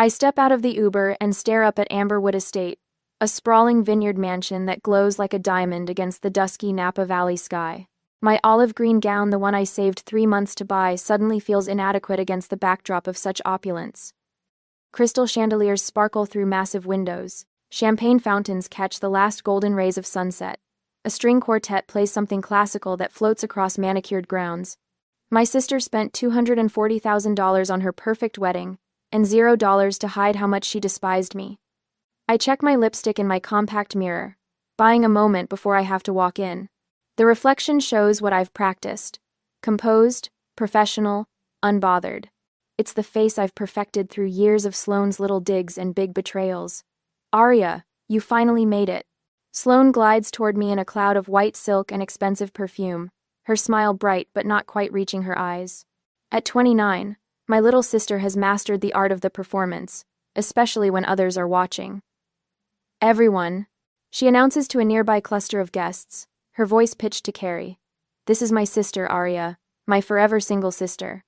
I step out of the Uber and stare up at Amberwood Estate, a sprawling vineyard mansion that glows like a diamond against the dusky Napa Valley sky. My olive green gown, the one I saved 3 months to buy, suddenly feels inadequate against the backdrop of such opulence. Crystal chandeliers sparkle through massive windows. Champagne fountains catch the last golden rays of sunset. A string quartet plays something classical that floats across manicured grounds. My sister spent $240,000 on her perfect wedding, and $0 to hide how much she despised me. I check my lipstick in my compact mirror, buying a moment before I have to walk in. The reflection shows what I've practiced. Composed, professional, unbothered. It's the face I've perfected through years of Sloane's little digs and big betrayals. Aria, you finally made it. Sloane glides toward me in a cloud of white silk and expensive perfume, her smile bright but not quite reaching her eyes. At 29, my little sister has mastered the art of the performance, especially when others are watching. Everyone, she announces to a nearby cluster of guests, her voice pitched to Carrie. This is my sister, Aria, my forever single sister.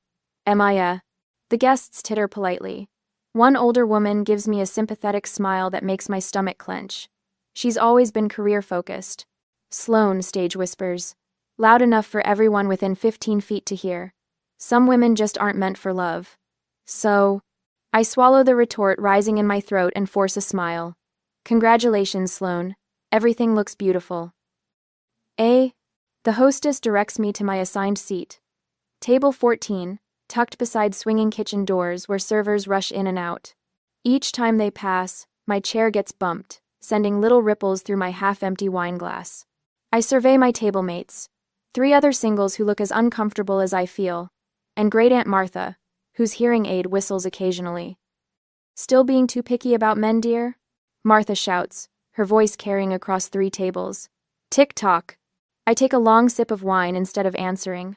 Mia. The guests titter politely. One older woman gives me a sympathetic smile that makes my stomach clench. She's always been career-focused. Sloane, stage whispers, loud enough for everyone within 15 feet to hear. Some women just aren't meant for love. So, I swallow the retort rising in my throat and force a smile. Congratulations, Sloane. Everything looks beautiful. The hostess directs me to my assigned seat. Table 14, tucked beside swinging kitchen doors where servers rush in and out. Each time they pass, my chair gets bumped, sending little ripples through my half-empty wine glass. I survey my table mates, 3 other singles who look as uncomfortable as I feel, and Great Aunt Martha, whose hearing aid whistles occasionally. Still being too picky about men, dear? Martha shouts, her voice carrying across 3 tables. Tick-tock. I take a long sip of wine instead of answering.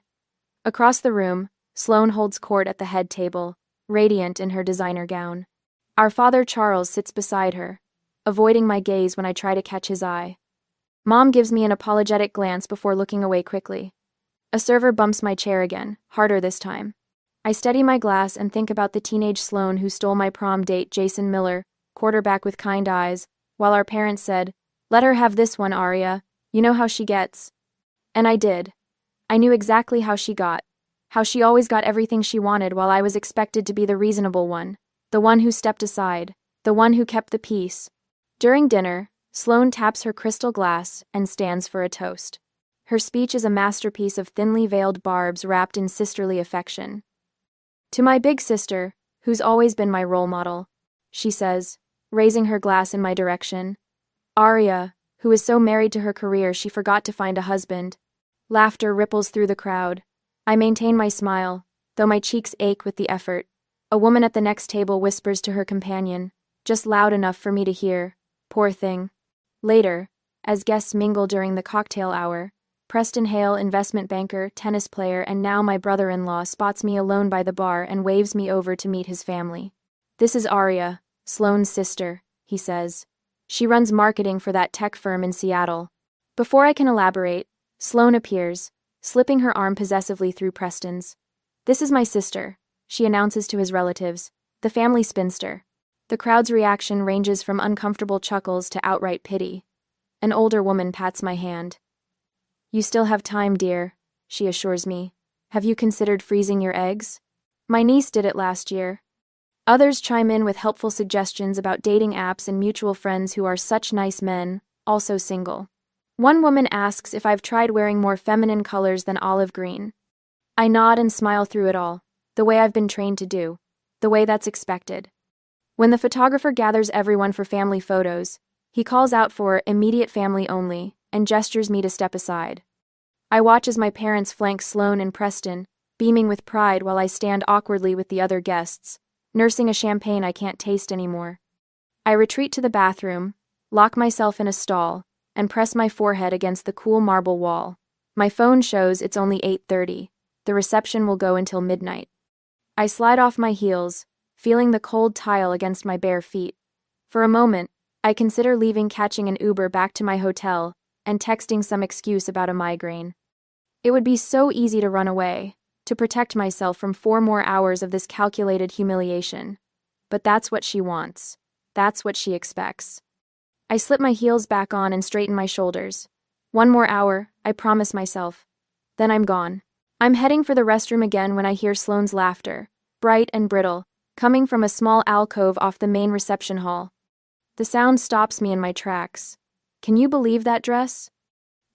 Across the room, Sloane holds court at the head table, radiant in her designer gown. Our father Charles sits beside her, avoiding my gaze when I try to catch his eye. Mom gives me an apologetic glance before looking away quickly. A server bumps my chair again, harder this time. I steady my glass and think about the teenage Sloane who stole my prom date, Jason Miller, quarterback with kind eyes, while our parents said, "Let her have this one, Aria. You know how she gets." And I did. I knew exactly how she always got everything she wanted while I was expected to be the reasonable one, the one who stepped aside, the one who kept the peace. During dinner, Sloane taps her crystal glass and stands for a toast. Her speech is a masterpiece of thinly veiled barbs wrapped in sisterly affection. To my big sister, who's always been my role model, she says, raising her glass in my direction. Aria, who is so married to her career she forgot to find a husband. Laughter ripples through the crowd. I maintain my smile, though my cheeks ache with the effort. A woman at the next table whispers to her companion, just loud enough for me to hear. Poor thing. Later, as guests mingle during the cocktail hour, Preston Hale, investment banker, tennis player, and now my brother-in-law, spots me alone by the bar and waves me over to meet his family. This is Aria, Sloane's sister, he says. She runs marketing for that tech firm in Seattle. Before I can elaborate, Sloane appears, slipping her arm possessively through Preston's. This is my sister, she announces to his relatives, the family spinster. The crowd's reaction ranges from uncomfortable chuckles to outright pity. An older woman pats my hand. You still have time, dear, she assures me. Have you considered freezing your eggs? My niece did it last year. Others chime in with helpful suggestions about dating apps and mutual friends who are such nice men, also single. One woman asks if I've tried wearing more feminine colors than olive green. I nod and smile through it all, the way I've been trained to do, the way that's expected. When the photographer gathers everyone for family photos, he calls out for immediate family only and gestures me to step aside. I watch as my parents flank Sloane and Preston, beaming with pride while I stand awkwardly with the other guests, nursing a champagne I can't taste anymore. I retreat to the bathroom, lock myself in a stall, and press my forehead against the cool marble wall. My phone shows it's only 8:30. The reception will go until midnight. I slide off my heels, feeling the cold tile against my bare feet. For a moment, I consider leaving, catching an Uber back to my hotel, and texting some excuse about a migraine. It would be so easy to run away, to protect myself from 4 more hours of this calculated humiliation. But that's what she wants. That's what she expects. I slip my heels back on and straighten my shoulders. 1 more hour, I promise myself. Then I'm gone. I'm heading for the restroom again when I hear Sloane's laughter, bright and brittle, coming from a small alcove off the main reception hall. The sound stops me in my tracks. Can you believe that dress?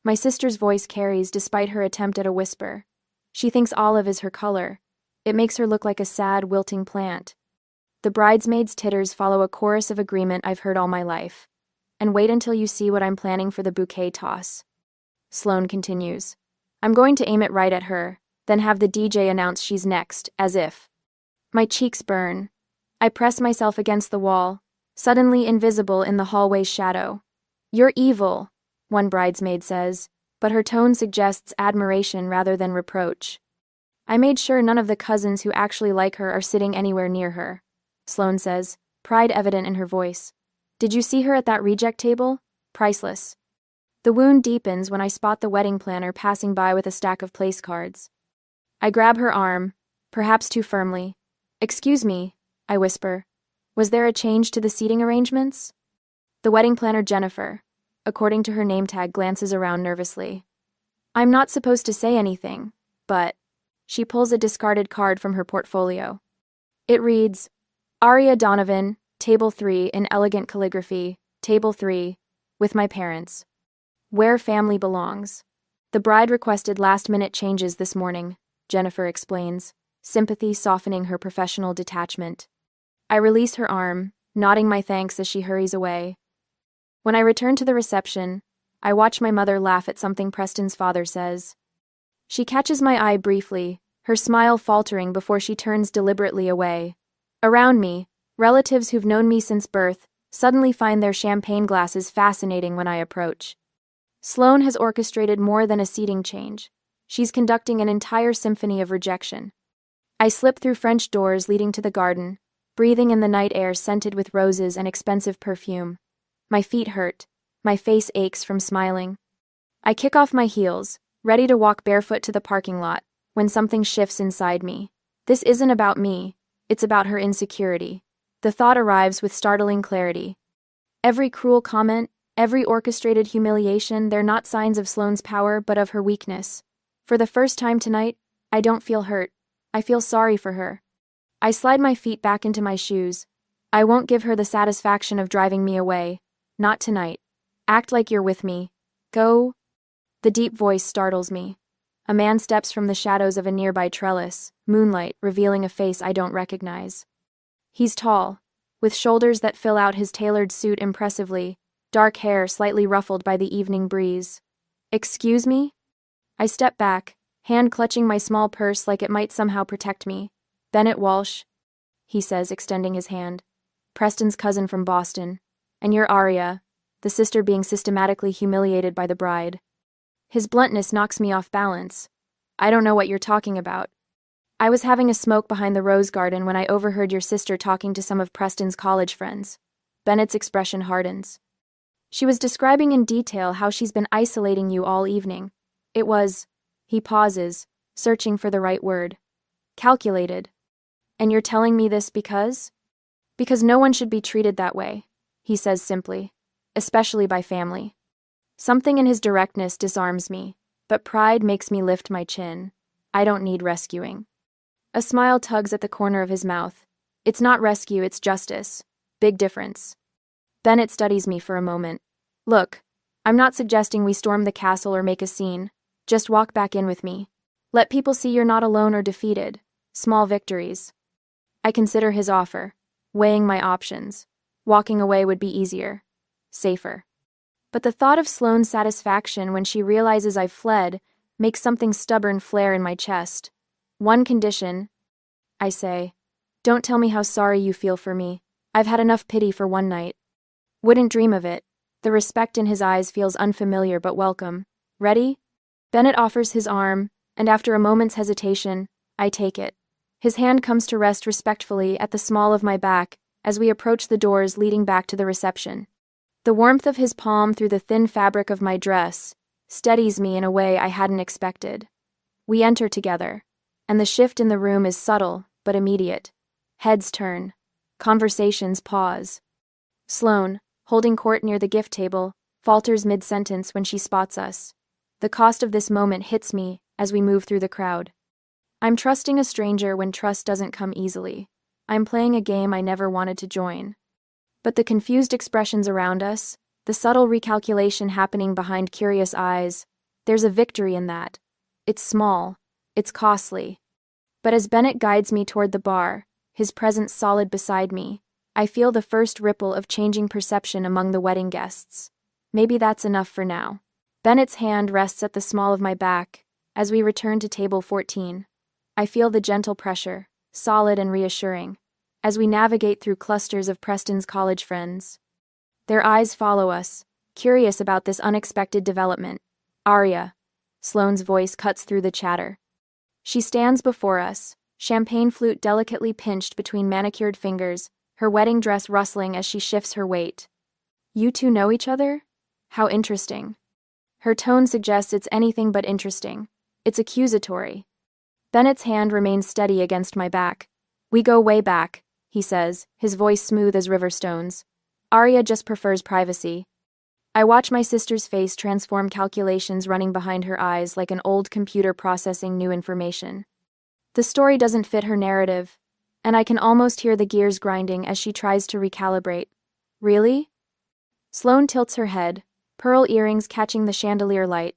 My sister's voice carries despite her attempt at a whisper. She thinks olive is her color. It makes her look like a sad, wilting plant. The bridesmaids' titters follow a chorus of agreement I've heard all my life. And wait until you see what I'm planning for the bouquet toss. Sloane continues. I'm going to aim it right at her, then have the DJ announce she's next, as if. My cheeks burn. I press myself against the wall, suddenly invisible in the hallway's shadow. You're evil, one bridesmaid says, but her tone suggests admiration rather than reproach. I made sure none of the cousins who actually like her are sitting anywhere near her, Sloane says, pride evident in her voice. Did you see her at that reject table? Priceless. The wound deepens when I spot the wedding planner passing by with a stack of place cards. I grab her arm, perhaps too firmly. Excuse me, I whisper. Was there a change to the seating arrangements? The wedding planner Jennifer, according to her name tag, glances around nervously. I'm not supposed to say anything, but... She pulls a discarded card from her portfolio. It reads, Aria Donovan, Table 3 in elegant calligraphy, Table 3, with my parents. Where family belongs. The bride requested last-minute changes this morning, Jennifer explains, sympathy softening her professional detachment. I release her arm, nodding my thanks as she hurries away. When I return to the reception, I watch my mother laugh at something Preston's father says. She catches my eye briefly, her smile faltering before she turns deliberately away. Around me, relatives who've known me since birth suddenly find their champagne glasses fascinating when I approach. Sloane has orchestrated more than a seating change. She's conducting an entire symphony of rejection. I slip through French doors leading to the garden, breathing in the night air scented with roses and expensive perfume. My feet hurt. My face aches from smiling. I kick off my heels, ready to walk barefoot to the parking lot, when something shifts inside me. This isn't about me. It's about her insecurity. The thought arrives with startling clarity. Every cruel comment, every orchestrated humiliation, they're not signs of Sloane's power but of her weakness. For the first time tonight, I don't feel hurt. I feel sorry for her. I slide my feet back into my shoes. I won't give her the satisfaction of driving me away. Not tonight. Act like you're with me. Go. The deep voice startles me. A man steps from the shadows of a nearby trellis, moonlight revealing a face I don't recognize. He's tall, with shoulders that fill out his tailored suit impressively, dark hair slightly ruffled by the evening breeze. Excuse me? I step back, hand clutching my small purse like it might somehow protect me. Bennett Walsh, he says, extending his hand. Preston's cousin from Boston. And you're Aria, the sister being systematically humiliated by the bride. His bluntness knocks me off balance. I don't know what you're talking about. I was having a smoke behind the rose garden when I overheard your sister talking to some of Preston's college friends. Bennett's expression hardens. She was describing in detail how she's been isolating you all evening. It was, he pauses, searching for the right word. Calculated. And you're telling me this because? Because no one should be treated that way, he says simply, especially by family. Something in his directness disarms me, but pride makes me lift my chin. I don't need rescuing. A smile tugs at the corner of his mouth. It's not rescue, it's justice. Big difference. Bennett studies me for a moment. Look, I'm not suggesting we storm the castle or make a scene. Just walk back in with me. Let people see you're not alone or defeated. Small victories. I consider his offer, weighing my options. Walking away would be easier. Safer. But the thought of Sloane's satisfaction when she realizes I've fled makes something stubborn flare in my chest. One condition, I say. Don't tell me how sorry you feel for me. I've had enough pity for one night. Wouldn't dream of it. The respect in his eyes feels unfamiliar but welcome. Ready? Bennett offers his arm, and after a moment's hesitation, I take it. His hand comes to rest respectfully at the small of my back as we approach the doors leading back to the reception. The warmth of his palm through the thin fabric of my dress steadies me in a way I hadn't expected. We enter together, and the shift in the room is subtle but immediate. Heads turn. Conversations pause. Sloane, holding court near the gift table, falters mid-sentence when she spots us. The cost of this moment hits me as we move through the crowd. I'm trusting a stranger when trust doesn't come easily. I'm playing a game I never wanted to join. But the confused expressions around us, the subtle recalculation happening behind curious eyes, there's a victory in that. It's small. It's costly. But as Bennett guides me toward the bar, his presence solid beside me, I feel the first ripple of changing perception among the wedding guests. Maybe that's enough for now. Bennett's hand rests at the small of my back. As we return to table 14, I feel the gentle pressure, solid and reassuring, as we navigate through clusters of Preston's college friends. Their eyes follow us, curious about this unexpected development. Aria. Sloane's voice cuts through the chatter. She stands before us, champagne flute delicately pinched between manicured fingers, her wedding dress rustling as she shifts her weight. You two know each other? How interesting. Her tone suggests it's anything but interesting. It's accusatory. Bennett's hand remains steady against my back. We go way back, he says, his voice smooth as river stones. Aria just prefers privacy. I watch my sister's face transform, calculations running behind her eyes like an old computer processing new information. The story doesn't fit her narrative, and I can almost hear the gears grinding as she tries to recalibrate. Really? Sloane tilts her head, pearl earrings catching the chandelier light.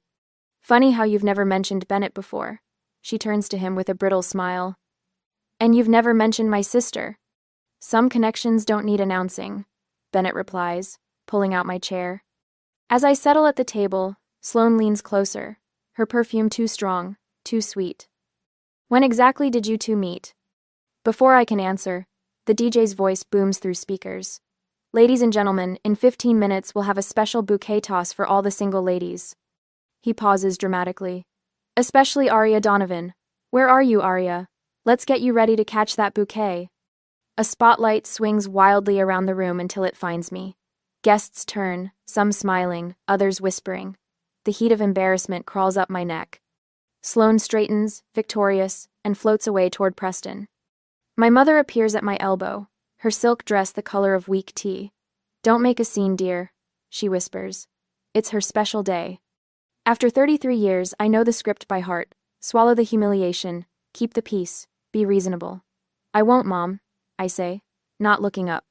Funny how you've never mentioned Bennett before. She turns to him with a brittle smile. And you've never mentioned my sister. Some connections don't need announcing, Bennett replies, pulling out my chair. As I settle at the table, Sloane leans closer, her perfume too strong, too sweet. When exactly did you two meet? Before I can answer, the DJ's voice booms through speakers. Ladies and gentlemen, in 15 minutes we'll have a special bouquet toss for all the single ladies. He pauses dramatically. Especially Aria Donovan. Where are you, Aria? Let's get you ready to catch that bouquet. A spotlight swings wildly around the room until it finds me. Guests turn, some smiling, others whispering. The heat of embarrassment crawls up my neck. Sloane straightens, victorious, and floats away toward Preston. My mother appears at my elbow, her silk dress the color of weak tea. Don't make a scene, dear, she whispers. It's her special day. After 33 years, I know the script by heart. Swallow the humiliation, keep the peace, be reasonable. I won't, Mom, I say, not looking up.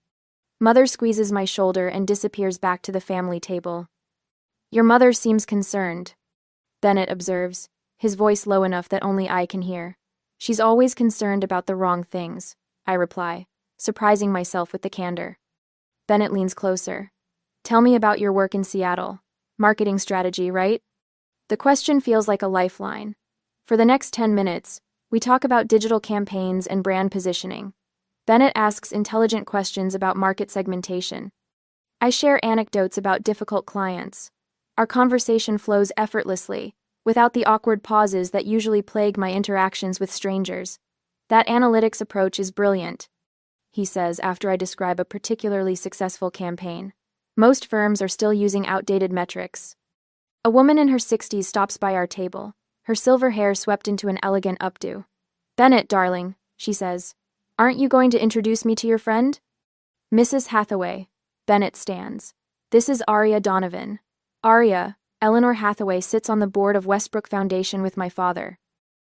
Mother squeezes my shoulder and disappears back to the family table. Your mother seems concerned, Bennett observes, his voice low enough that only I can hear. She's always concerned about the wrong things, I reply, surprising myself with the candor. Bennett leans closer. Tell me about your work in Seattle. Marketing strategy, right? The question feels like a lifeline. For the next 10 minutes, we talk about digital campaigns and brand positioning. Bennett asks intelligent questions about market segmentation. I share anecdotes about difficult clients. Our conversation flows effortlessly, without the awkward pauses that usually plague my interactions with strangers. That analytics approach is brilliant, he says after I describe a particularly successful campaign. Most firms are still using outdated metrics. A woman in her 60s stops by our table, her silver hair swept into an elegant updo. Bennett, darling, she says. Aren't you going to introduce me to your friend? Mrs. Hathaway. Bennett stands. This is Aria Donovan. Aria, Eleanor Hathaway sits on the board of Westbrook Foundation with my father.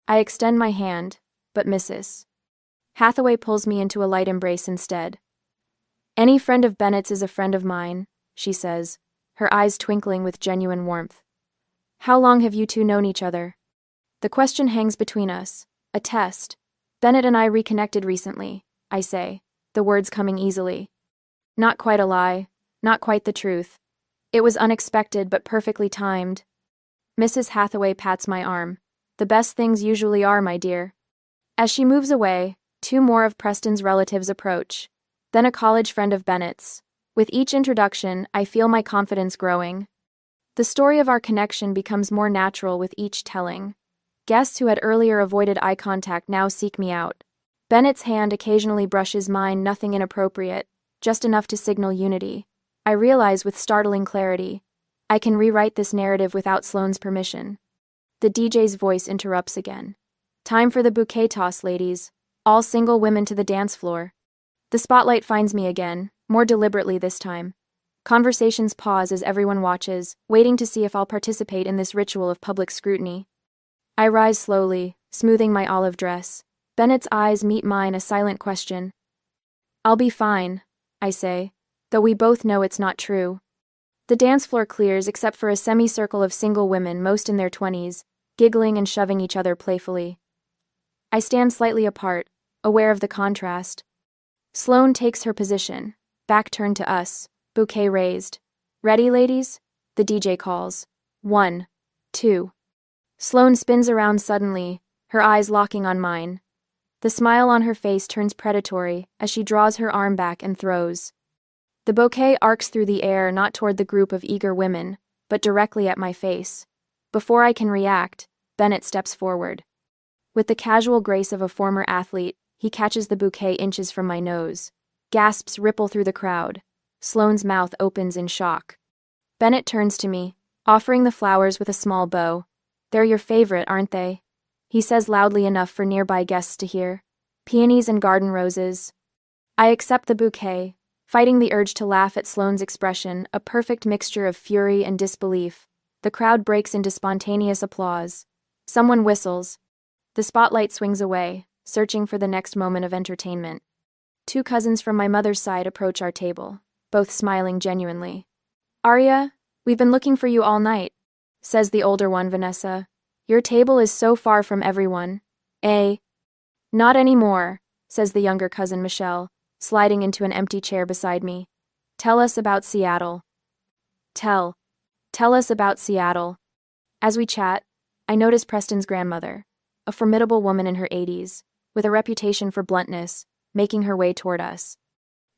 I extend my hand, but Mrs. Hathaway pulls me into a light embrace instead. Any friend of Bennett's is a friend of mine, she says, her eyes twinkling with genuine warmth. How long have you two known each other? The question hangs between us, a test. Bennett and I reconnected recently, I say, the words coming easily. Not quite a lie, not quite the truth. It was unexpected but perfectly timed. Mrs. Hathaway pats my arm. The best things usually are, my dear. As she moves away, two more of Preston's relatives approach, then a college friend of Bennett's. With each introduction, I feel my confidence growing. The story of our connection becomes more natural with each telling. Guests who had earlier avoided eye contact now seek me out. Bennett's hand occasionally brushes mine, nothing inappropriate, just enough to signal unity. I realize with startling clarity, I can rewrite this narrative without Sloane's permission. The DJ's voice interrupts again. Time for the bouquet toss, ladies. All single women to the dance floor. The spotlight finds me again, more deliberately this time. Conversations pause as everyone watches, waiting to see if I'll participate in this ritual of public scrutiny. I rise slowly, smoothing my olive dress. Bennett's eyes meet mine, a silent question. "I'll be fine," I say, though we both know it's not true. The dance floor clears except for a semicircle of single women, most in their 20s, giggling and shoving each other playfully. I stand slightly apart, aware of the contrast. Sloane takes her position, back turned to us, bouquet raised. "Ready, ladies?" The DJ calls. 1, 2. Sloane spins around suddenly, her eyes locking on mine. The smile on her face turns predatory as she draws her arm back and throws. The bouquet arcs through the air, not toward the group of eager women, but directly at my face. Before I can react, Bennett steps forward. With the casual grace of a former athlete, he catches the bouquet inches from my nose. Gasps ripple through the crowd. Sloane's mouth opens in shock. Bennett turns to me, offering the flowers with a small bow. "They're your favorite, aren't they?" He says loudly enough for nearby guests to hear. "Peonies and garden roses." I accept the bouquet, fighting the urge to laugh at Sloane's expression, a perfect mixture of fury and disbelief. The crowd breaks into spontaneous applause. Someone whistles. The spotlight swings away, searching for the next moment of entertainment. 2 cousins from my mother's side approach our table, both smiling genuinely. "Aria, we've been looking for you all night," says the older one, Vanessa. "Your table is so far from everyone." "Eh?" "Not anymore," says the younger cousin, Michelle, sliding into an empty chair beside me. "Tell us about Seattle." Tell us about Seattle. As we chat, I notice Preston's grandmother, a formidable woman in her 80s, with a reputation for bluntness, making her way toward us.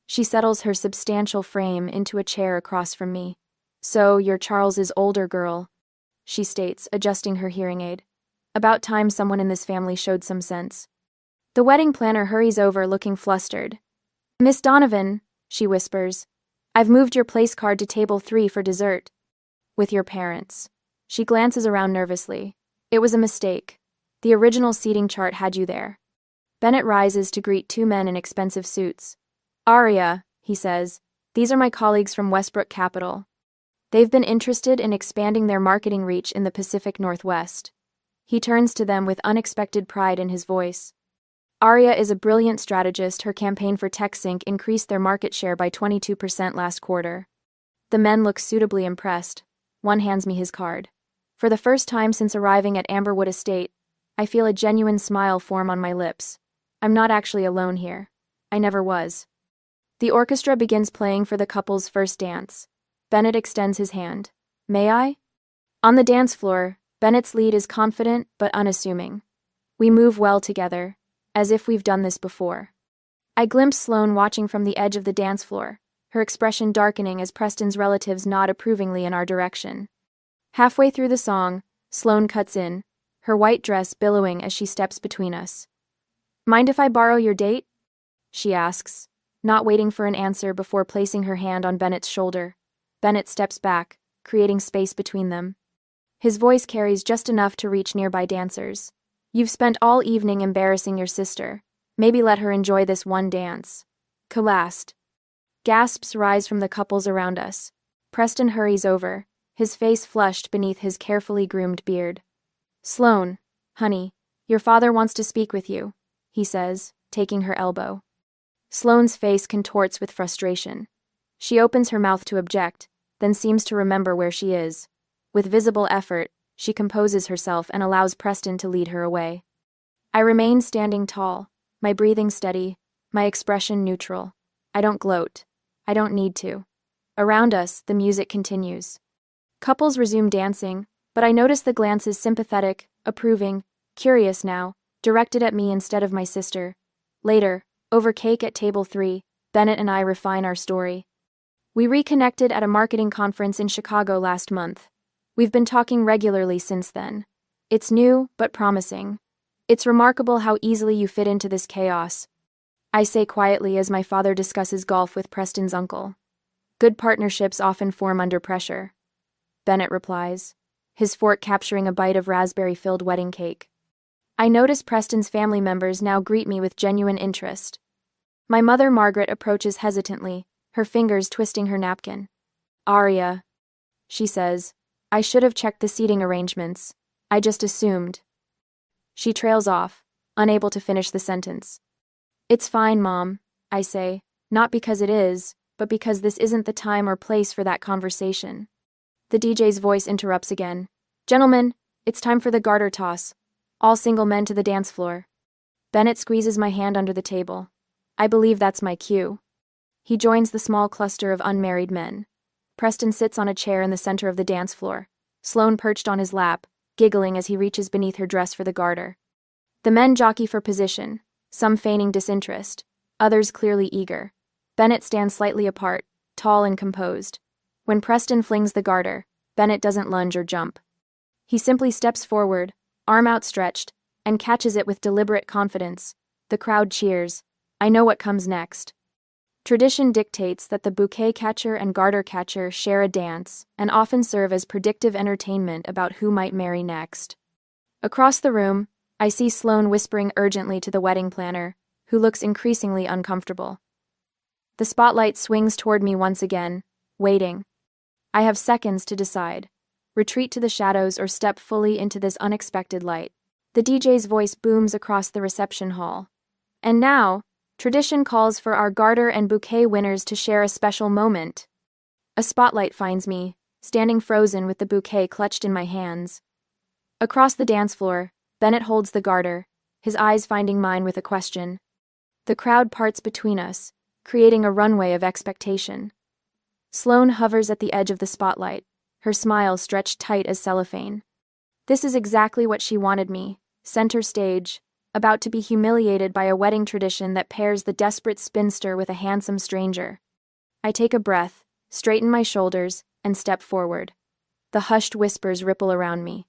She settles her substantial frame into a chair across from me. "So, you're Charles's older girl," she states, adjusting her hearing aid. About time someone in this family showed some sense. The wedding planner hurries over, looking flustered. "Miss Donovan," she whispers, "I've moved your place card to table 3 for dessert." "With your parents." She glances around nervously. "It was a mistake. The original seating chart had you there." Bennett rises to greet 2 men in expensive suits. "Aria," he says, "these are my colleagues from Westbrook Capital. They've been interested in expanding their marketing reach in the Pacific Northwest." He turns to them with unexpected pride in his voice. "Aria is a brilliant strategist. Her campaign for TechSync increased their market share by 22% last quarter." The men look suitably impressed. One hands me his card. For the first time since arriving at Amberwood Estate, I feel a genuine smile form on my lips. I'm not actually alone here. I never was. The orchestra begins playing for the couple's first dance. Bennett extends his hand. "May I?" On the dance floor, Bennett's lead is confident but unassuming. We move well together, as if we've done this before. I glimpse Sloane watching from the edge of the dance floor, her expression darkening as Preston's relatives nod approvingly in our direction. Halfway through the song, Sloane cuts in, her white dress billowing as she steps between us. "Mind if I borrow your date?" she asks, not waiting for an answer before placing her hand on Bennett's shoulder. Bennett steps back, creating space between them. His voice carries just enough to reach nearby dancers. "You've spent all evening embarrassing your sister. Maybe let her enjoy this one dance." Collapsed. Gasps rise from the couples around us. Preston hurries over, his face flushed beneath his carefully groomed beard. "Sloane, honey, your father wants to speak with you," he says, taking her elbow. Sloane's face contorts with frustration. She opens her mouth to object, then seems to remember where she is. With visible effort, she composes herself and allows Preston to lead her away. I remain standing tall, my breathing steady, my expression neutral. I don't gloat. I don't need to. Around us, the music continues. Couples resume dancing, but I notice the glances sympathetic, approving, curious now, directed at me instead of my sister. Later, over cake at table 3, Bennett and I refine our story. We reconnected at a marketing conference in Chicago last month. We've been talking regularly since then. It's new, but promising. "It's remarkable how easily you fit into this chaos," I say quietly as my father discusses golf with Preston's uncle. "Good partnerships often form under pressure," Bennett replies, his fork capturing a bite of raspberry-filled wedding cake. I notice Preston's family members now greet me with genuine interest. My mother Margaret approaches hesitantly, her fingers twisting her napkin. Aria, she says. I should have checked the seating arrangements. I just assumed. She trails off, unable to finish the sentence. It's fine, Mom, I say, not because it is, but because this isn't the time or place for that conversation. The DJ's voice interrupts again. Gentlemen, it's time for the garter toss. All single men to the dance floor. Bennett squeezes my hand under the table. I believe that's my cue. He joins the small cluster of unmarried men. Preston sits on a chair in the center of the dance floor, Sloane perched on his lap, giggling as he reaches beneath her dress for the garter. The men jockey for position, some feigning disinterest, others clearly eager. Bennett stands slightly apart, tall and composed. When Preston flings the garter, Bennett doesn't lunge or jump. He simply steps forward, arm outstretched, and catches it with deliberate confidence. The crowd cheers. I know what comes next. Tradition dictates that the bouquet catcher and garter catcher share a dance and often serve as predictive entertainment about who might marry next. Across the room, I see Sloane whispering urgently to the wedding planner, who looks increasingly uncomfortable. The spotlight swings toward me once again, waiting. I have seconds to decide. Retreat to the shadows or step fully into this unexpected light. The DJ's voice booms across the reception hall. And now, tradition calls for our garter and bouquet winners to share a special moment. A spotlight finds me, standing frozen with the bouquet clutched in my hands. Across the dance floor, Bennett holds the garter, his eyes finding mine with a question. The crowd parts between us, creating a runway of expectation. Sloane hovers at the edge of the spotlight, her smile stretched tight as cellophane. This is exactly what she wanted me, center stage, about to be humiliated by a wedding tradition that pairs the desperate spinster with a handsome stranger. I take a breath, straighten my shoulders, and step forward. The hushed whispers ripple around me.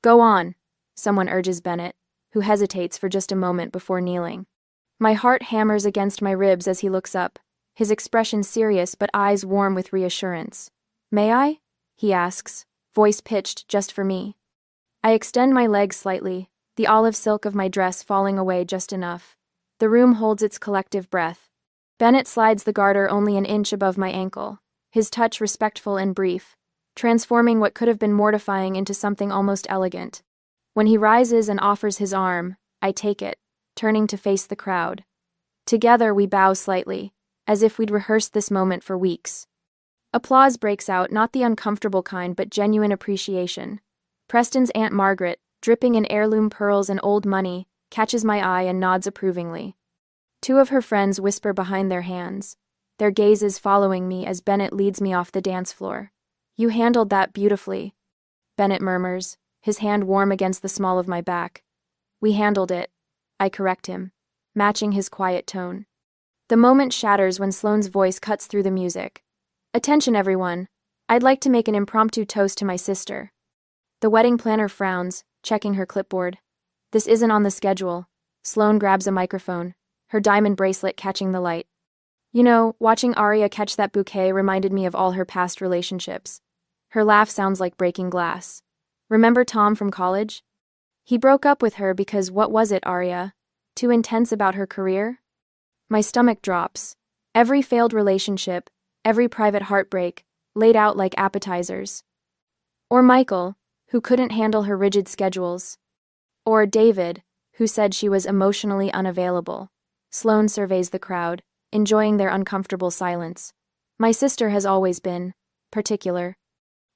Go on, someone urges Bennett, who hesitates for just a moment before kneeling. My heart hammers against my ribs as he looks up, his expression serious but eyes warm with reassurance. May I? He asks, voice pitched just for me. I extend my legs slightly, the olive silk of my dress falling away just enough. The room holds its collective breath. Bennett slides the garter only an inch above my ankle, his touch respectful and brief, transforming what could have been mortifying into something almost elegant. When he rises and offers his arm, I take it, turning to face the crowd. Together we bow slightly, as if we'd rehearsed this moment for weeks. Applause breaks out, not the uncomfortable kind but genuine appreciation. Preston's Aunt Margaret, dripping in heirloom pearls and old money, catches my eye and nods approvingly. Two of her friends whisper behind their hands, their gazes following me as Bennett leads me off the dance floor. You handled that beautifully, Bennett murmurs, his hand warm against the small of my back. We handled it, I correct him, matching his quiet tone. The moment shatters when Sloane's voice cuts through the music. Attention everyone, I'd like to make an impromptu toast to my sister. The wedding planner frowns, checking her clipboard. This isn't on the schedule. Sloane grabs a microphone, her diamond bracelet catching the light. You know, watching Aria catch that bouquet reminded me of all her past relationships. Her laugh sounds like breaking glass. Remember Tom from college? He broke up with her because what was it, Aria? Too intense about her career? My stomach drops. Every failed relationship, every private heartbreak, laid out like appetizers. Or Michael, who couldn't handle her rigid schedules. Or David, who said she was emotionally unavailable. Sloane surveys the crowd, enjoying their uncomfortable silence. My sister has always been particular.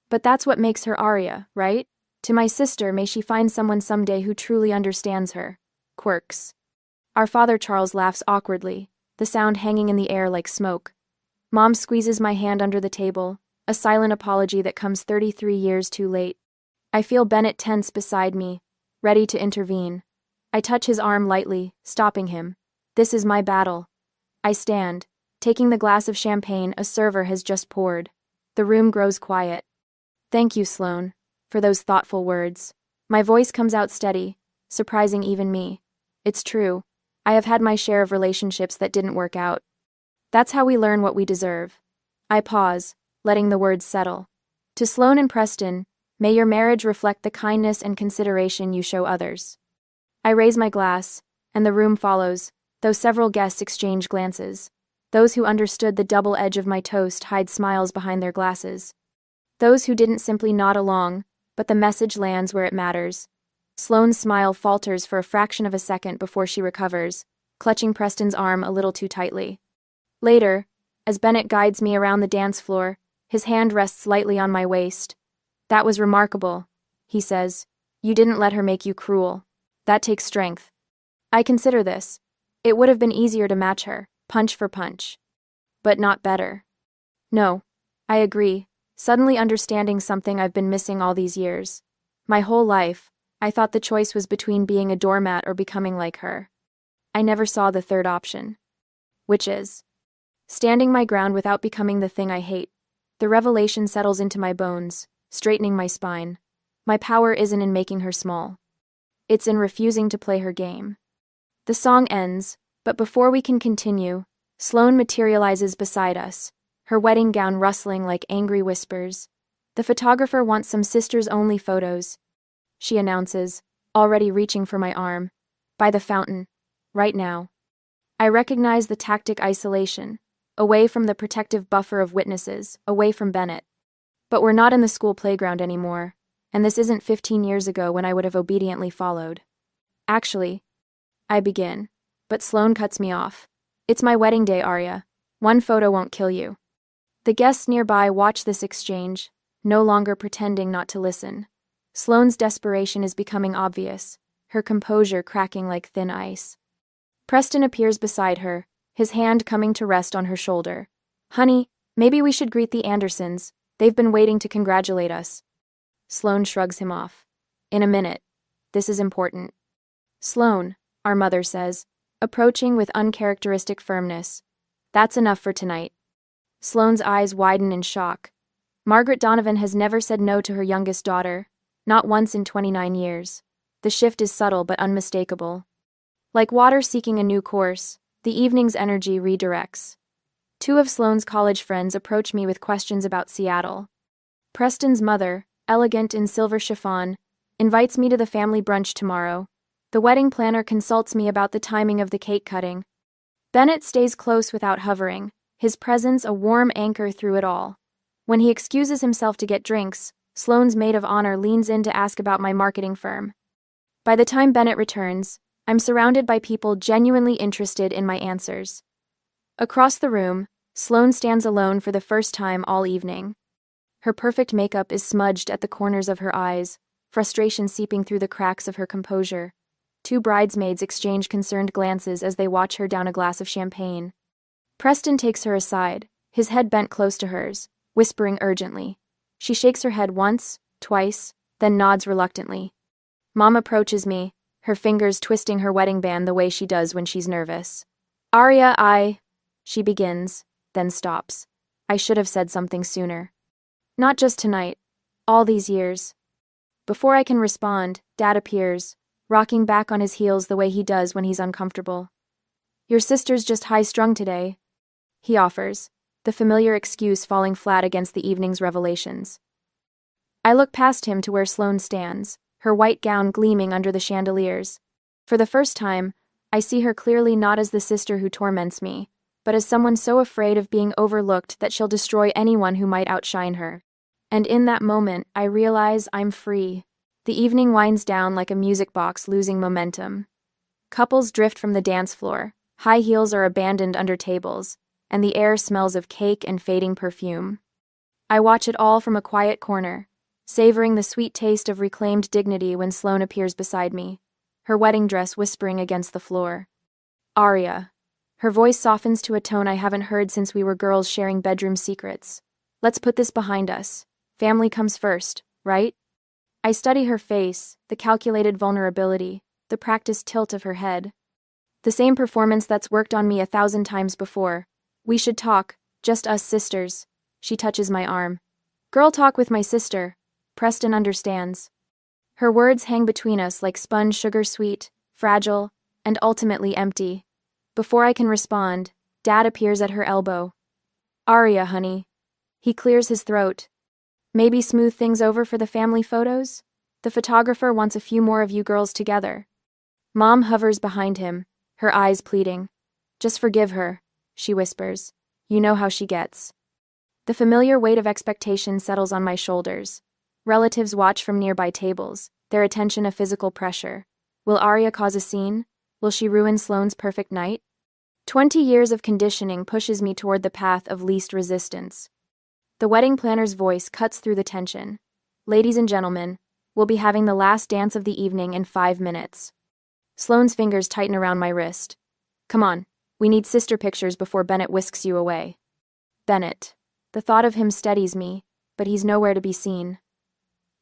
But that's what makes her Aria, right? To my sister, may she find someone someday who truly understands her. Quirks. Our father Charles laughs awkwardly, the sound hanging in the air like smoke. Mom squeezes my hand under the table, a silent apology that comes 33 years too late. I feel Bennett tense beside me, ready to intervene. I touch his arm lightly, stopping him. This is my battle. I stand, taking the glass of champagne a server has just poured. The room grows quiet. Thank you, Sloane, for those thoughtful words. My voice comes out steady, surprising even me. It's true. I have had my share of relationships that didn't work out. That's how we learn what we deserve. I pause, letting the words settle. To Sloane and Preston, may your marriage reflect the kindness and consideration you show others. I raise my glass, and the room follows, though several guests exchange glances. Those who understood the double edge of my toast hide smiles behind their glasses. Those who didn't simply nod along, but the message lands where it matters. Sloane's smile falters for a fraction of a second before she recovers, clutching Preston's arm a little too tightly. Later, as Bennett guides me around the dance floor, his hand rests lightly on my waist. "That was remarkable," he says. "You didn't let her make you cruel. That takes strength." I consider this. It would have been easier to match her, punch for punch. But not better. No, I agree, suddenly understanding something I've been missing all these years. My whole life, I thought the choice was between being a doormat or becoming like her. I never saw the third option. Which is standing my ground without becoming the thing I hate. The revelation settles into my bones, straightening my spine. My power isn't in making her small. It's in refusing to play her game. The song ends, but before we can continue, Sloane materializes beside us, her wedding gown rustling like angry whispers. "The photographer wants some sisters-only photos," she announces, already reaching for my arm. "By the fountain. Right now." I recognize the tactic: isolation, away from the protective buffer of witnesses, away from Bennett. But we're not in the school playground anymore, and this isn't 15 years ago when I would have obediently followed. "Actually," I begin, but Sloane cuts me off. "It's my wedding day, Aria. One photo won't kill you." The guests nearby watch this exchange, no longer pretending not to listen. Sloane's desperation is becoming obvious, her composure cracking like thin ice. Preston appears beside her, his hand coming to rest on her shoulder. "Honey, maybe we should greet the Andersons. They've been waiting to congratulate us." Sloane shrugs him off. "In a minute. This is important." "Sloane," our mother says, approaching with uncharacteristic firmness. "That's enough for tonight." Sloane's eyes widen in shock. Margaret Donovan has never said no to her youngest daughter, not once in 29 years. The shift is subtle but unmistakable. Like water seeking a new course, the evening's energy redirects. Two of Sloane's college friends approach me with questions about Seattle. Preston's mother, elegant in silver chiffon, invites me to the family brunch tomorrow. The wedding planner consults me about the timing of the cake cutting. Bennett stays close without hovering, his presence a warm anchor through it all. When he excuses himself to get drinks, Sloane's maid of honor leans in to ask about my marketing firm. By the time Bennett returns, I'm surrounded by people genuinely interested in my answers. Across the room, Sloane stands alone for the first time all evening. Her perfect makeup is smudged at the corners of her eyes, frustration seeping through the cracks of her composure. Two bridesmaids exchange concerned glances as they watch her down a glass of champagne. Preston takes her aside, his head bent close to hers, whispering urgently. She shakes her head once, twice, then nods reluctantly. Mom approaches me, her fingers twisting her wedding band the way she does when she's nervous. "Aria, she begins, then stops. I should have said something sooner. Not just tonight, all these years." Before I can respond, Dad appears, rocking back on his heels the way he does when he's uncomfortable. "Your sister's just high-strung today," he offers, the familiar excuse falling flat against the evening's revelations. I look past him to where Sloane stands, her white gown gleaming under the chandeliers. For the first time, I see her clearly not as the sister who torments me, but as someone so afraid of being overlooked that she'll destroy anyone who might outshine her. And in that moment, I realize I'm free. The evening winds down like a music box losing momentum. Couples drift from the dance floor, high heels are abandoned under tables, and the air smells of cake and fading perfume. I watch it all from a quiet corner, savoring the sweet taste of reclaimed dignity when Sloane appears beside me, her wedding dress whispering against the floor. "Aria." Her voice softens to a tone I haven't heard since we were girls sharing bedroom secrets. "Let's put this behind us. Family comes first, right?" I study her face, the calculated vulnerability, the practiced tilt of her head. The same performance that's worked on me 1,000 times before. "We should talk, just us sisters." She touches my arm. "Girl talk with my sister." Preston understands. Her words hang between us like sponge sugar sweet, fragile, and ultimately empty. Before I can respond, Dad appears at her elbow. "Aria, honey." He clears his throat. "Maybe smooth things over for the family photos? The photographer wants a few more of you girls together." Mom hovers behind him, her eyes pleading. Just forgive her, she whispers. You know how she gets. The familiar weight of expectation settles on my shoulders. Relatives watch from nearby tables, their attention a physical pressure. Will Aria cause a scene? Will she ruin Sloane's perfect night? 20 years of conditioning pushes me toward the path of least resistance. The wedding planner's voice cuts through the tension. Ladies and gentlemen, we'll be having the last dance of the evening in 5 minutes. Sloane's fingers tighten around my wrist. Come on, we need sister pictures before Bennett whisks you away. Bennett. The thought of him steadies me, but he's nowhere to be seen.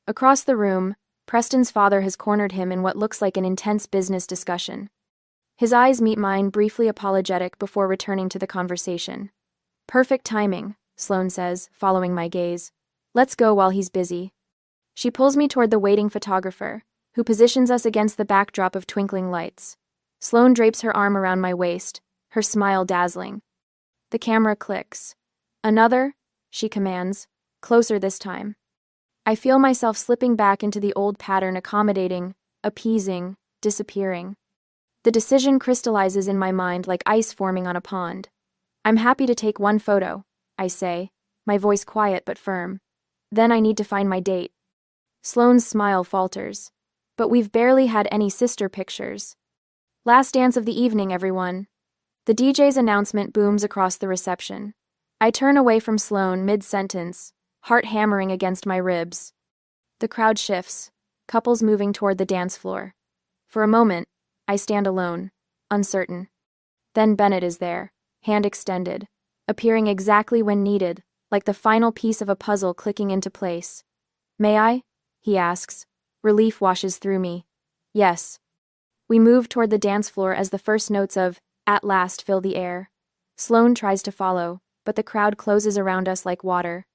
Across the room, Preston's father has cornered him in what looks like an intense business discussion. His eyes meet mine, briefly apologetic before returning to the conversation. Perfect timing, Sloane says, following my gaze. Let's go while he's busy. She pulls me toward the waiting photographer, who positions us against the backdrop of twinkling lights. Sloane drapes her arm around my waist, her smile dazzling. The camera clicks. Another, she commands, closer this time. I feel myself slipping back into the old pattern, accommodating, appeasing, disappearing. The decision crystallizes in my mind like ice forming on a pond. I'm happy to take one photo, I say, my voice quiet but firm. Then I need to find my date. Sloane's smile falters. But we've barely had any sister pictures. Last dance of the evening, everyone. The DJ's announcement booms across the reception. I turn away from Sloane mid-sentence, heart hammering against my ribs. The crowd shifts, couples moving toward the dance floor. For a moment, I stand alone, uncertain. Then Bennett is there, hand extended, appearing exactly when needed, like the final piece of a puzzle clicking into place. May I? He asks. Relief washes through me. Yes. We move toward the dance floor as the first notes of "At Last" fill the air. Sloane tries to follow, but the crowd closes around us like water.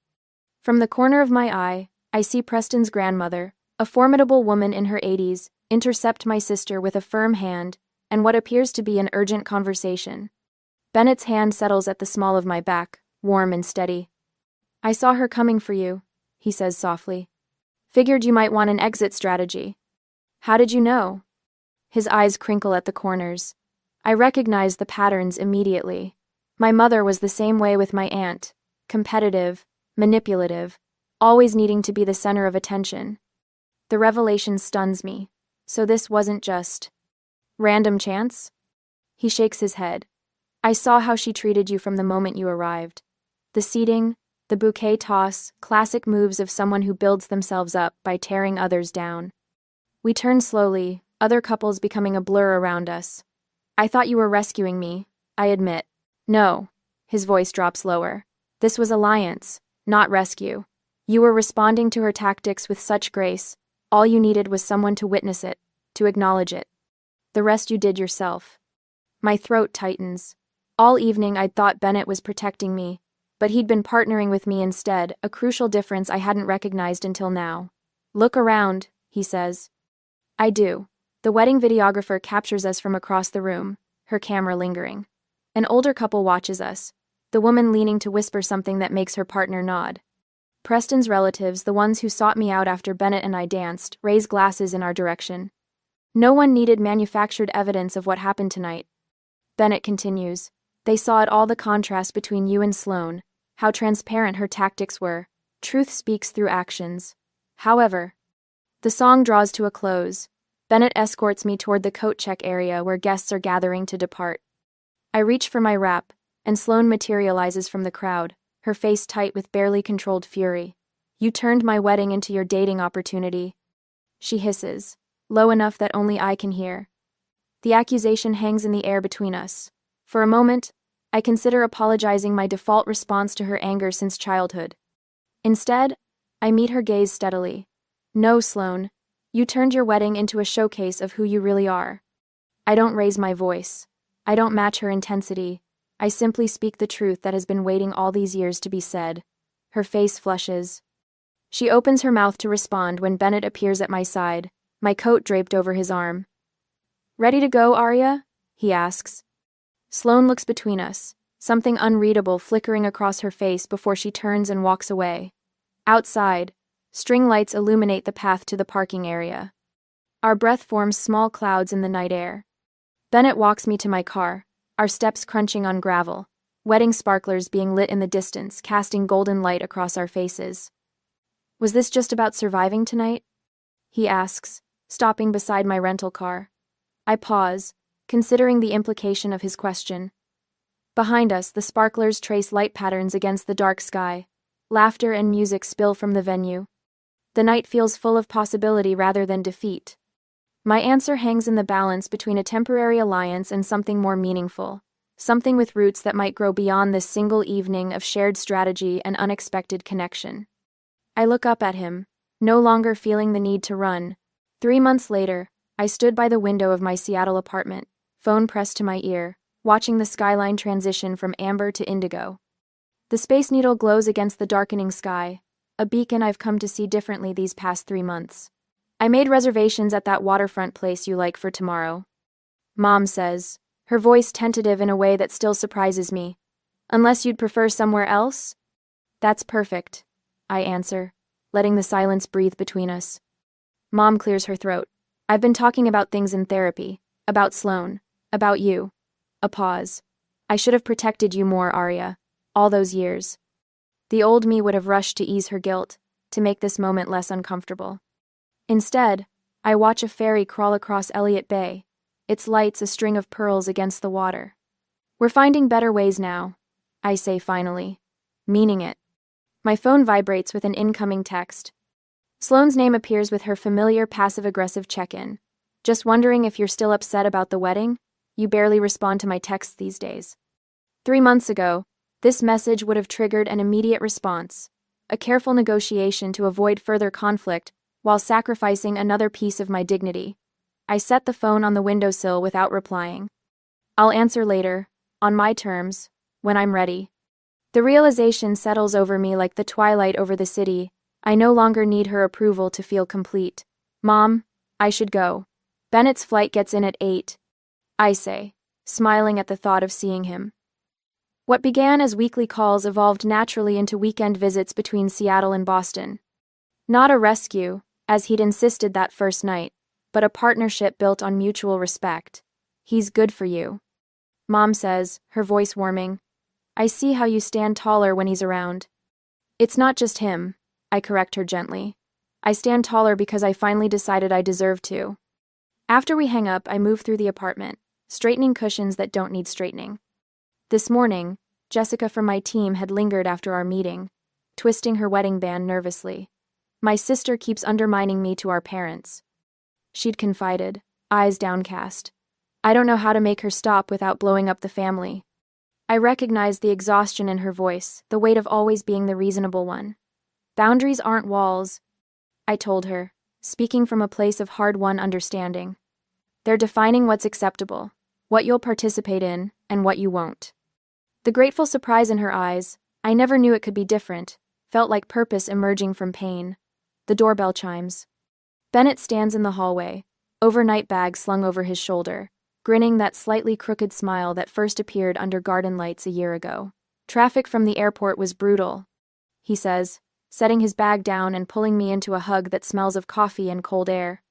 From the corner of my eye, I see Preston's grandmother, a formidable woman in her 80s, intercept my sister with a firm hand and what appears to be an urgent conversation. Bennett's hand settles at the small of my back, warm and steady. I saw her coming for you, he says softly. Figured you might want an exit strategy. How did you know? His eyes crinkle at the corners. I recognize the patterns immediately. My mother was the same way with my aunt, competitive, manipulative, always needing to be the center of attention. The revelation stuns me. So this wasn't just random chance? He shakes his head. I saw how she treated you from the moment you arrived. The seating, the bouquet toss, classic moves of someone who builds themselves up by tearing others down. We turn slowly, other couples becoming a blur around us. I thought you were rescuing me, I admit. No. His voice drops lower. This was alliance, not rescue. You were responding to her tactics with such grace. All you needed was someone to witness it, to acknowledge it. The rest you did yourself. My throat tightens. All evening I'd thought Bennett was protecting me, but he'd been partnering with me instead, a crucial difference I hadn't recognized until now. Look around, he says. I do. The wedding videographer captures us from across the room, her camera lingering. An older couple watches us, the woman leaning to whisper something that makes her partner nod. Preston's relatives, the ones who sought me out after Bennett and I danced, raise glasses in our direction. No one needed manufactured evidence of what happened tonight. Bennett continues. They saw it all, the contrast between you and Sloane, how transparent her tactics were. Truth speaks through actions. However, the song draws to a close. Bennett escorts me toward the coat check area where guests are gathering to depart. I reach for my wrap, and Sloane materializes from the crowd, her face tight with barely controlled fury. You turned my wedding into your dating opportunity. She hisses, low enough that only I can hear. The accusation hangs in the air between us. For a moment, I consider apologizing, my default response to her anger since childhood. Instead, I meet her gaze steadily. No, Sloane, you turned your wedding into a showcase of who you really are. I don't raise my voice. I don't match her intensity. I simply speak the truth that has been waiting all these years to be said. Her face flushes. She opens her mouth to respond when Bennett appears at my side, my coat draped over his arm. Ready to go, Aria? He asks. Sloane looks between us, something unreadable flickering across her face before she turns and walks away. Outside, string lights illuminate the path to the parking area. Our breath forms small clouds in the night air. Bennett walks me to my car, our steps crunching on gravel, wedding sparklers being lit in the distance, casting golden light across our faces. Was this just about surviving tonight? He asks, stopping beside my rental car. I pause, considering the implication of his question. Behind us, the sparklers trace light patterns against the dark sky. Laughter and music spill from the venue. The night feels full of possibility rather than defeat. My answer hangs in the balance between a temporary alliance and something more meaningful, something with roots that might grow beyond this single evening of shared strategy and unexpected connection. I look up at him, no longer feeling the need to run. 3 months later, I stood by the window of my Seattle apartment, phone pressed to my ear, watching the skyline transition from amber to indigo. The Space Needle glows against the darkening sky, a beacon I've come to see differently these past 3 months. I made reservations at that waterfront place you like for tomorrow. Mom says, her voice tentative in a way that still surprises me. Unless you'd prefer somewhere else? That's perfect, I answer, letting the silence breathe between us. Mom clears her throat. I've been talking about things in therapy, about Sloane, about you. A pause. I should have protected you more, Aria, all those years. The old me would have rushed to ease her guilt, to make this moment less uncomfortable. Instead, I watch a ferry crawl across Elliott Bay, its lights a string of pearls against the water. We're finding better ways now, I say finally, meaning it. My phone vibrates with an incoming text. Sloane's name appears with her familiar passive-aggressive check-in. Just wondering if you're still upset about the wedding? You barely respond to my texts these days. 3 months ago, this message would have triggered an immediate response, a careful negotiation to avoid further conflict while sacrificing another piece of my dignity. I set the phone on the windowsill without replying. I'll answer later, on my terms, when I'm ready. The realization settles over me like the twilight over the city. I no longer need her approval to feel complete. Mom, I should go. Bennett's flight gets in at 8. I say, smiling at the thought of seeing him. What began as weekly calls evolved naturally into weekend visits between Seattle and Boston. Not a rescue, as he'd insisted that first night, but a partnership built on mutual respect. He's good for you. Mom says, her voice warming. I see how you stand taller when he's around. It's not just him, I correct her gently. I stand taller because I finally decided I deserve to. After we hang up, I move through the apartment, straightening cushions that don't need straightening. This morning, Jessica from my team had lingered after our meeting, twisting her wedding band nervously. My sister keeps undermining me to our parents. She'd confided, eyes downcast. I don't know how to make her stop without blowing up the family. I recognized the exhaustion in her voice, the weight of always being the reasonable one. Boundaries aren't walls, I told her, speaking from a place of hard-won understanding. They're defining what's acceptable, what you'll participate in, and what you won't. The grateful surprise in her eyes, I never knew it could be different, felt like purpose emerging from pain. The doorbell chimes. Bennett stands in the hallway, overnight bag slung over his shoulder, grinning that slightly crooked smile that first appeared under garden lights a year ago. Traffic from the airport was brutal, he says, setting his bag down and pulling me into a hug that smells of coffee and cold air.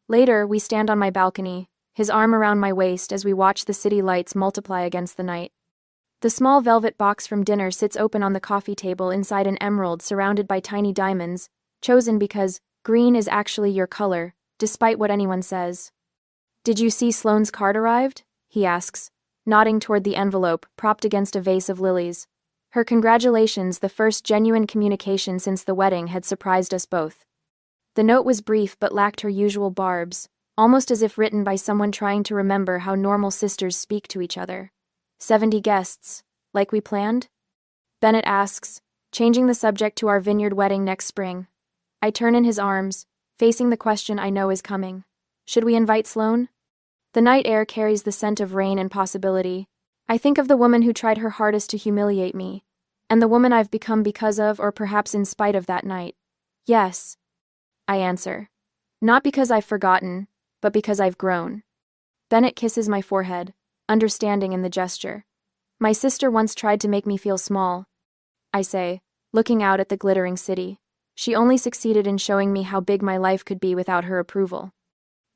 Later, we stand on my balcony, his arm around my waist as we watch the city lights multiply against the night. The small velvet box from dinner sits open on the coffee table inside an emerald surrounded by tiny diamonds, chosen because green is actually your color, despite what anyone says. Did you see Sloane's card arrived? He asks, nodding toward the envelope propped against a vase of lilies. Her congratulations, the first genuine communication since the wedding, had surprised us both. The note was brief but lacked her usual barbs, almost as if written by someone trying to remember how normal sisters speak to each other. 70 guests, like we planned? Bennett asks, changing the subject to our vineyard wedding next spring. I turn in his arms, facing the question I know is coming. Should we invite Sloane? The night air carries the scent of rain and possibility. I think of the woman who tried her hardest to humiliate me, and the woman I've become because of, or perhaps in spite of, that night. Yes, I answer. Not because I've forgotten, but because I've grown. Bennett kisses my forehead, understanding in the gesture. My sister once tried to make me feel small, I say, looking out at the glittering city. She only succeeded in showing me how big my life could be without her approval.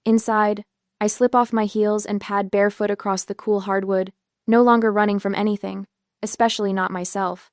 Inside, I slip off my heels and pad barefoot across the cool hardwood, no longer running from anything, especially not myself.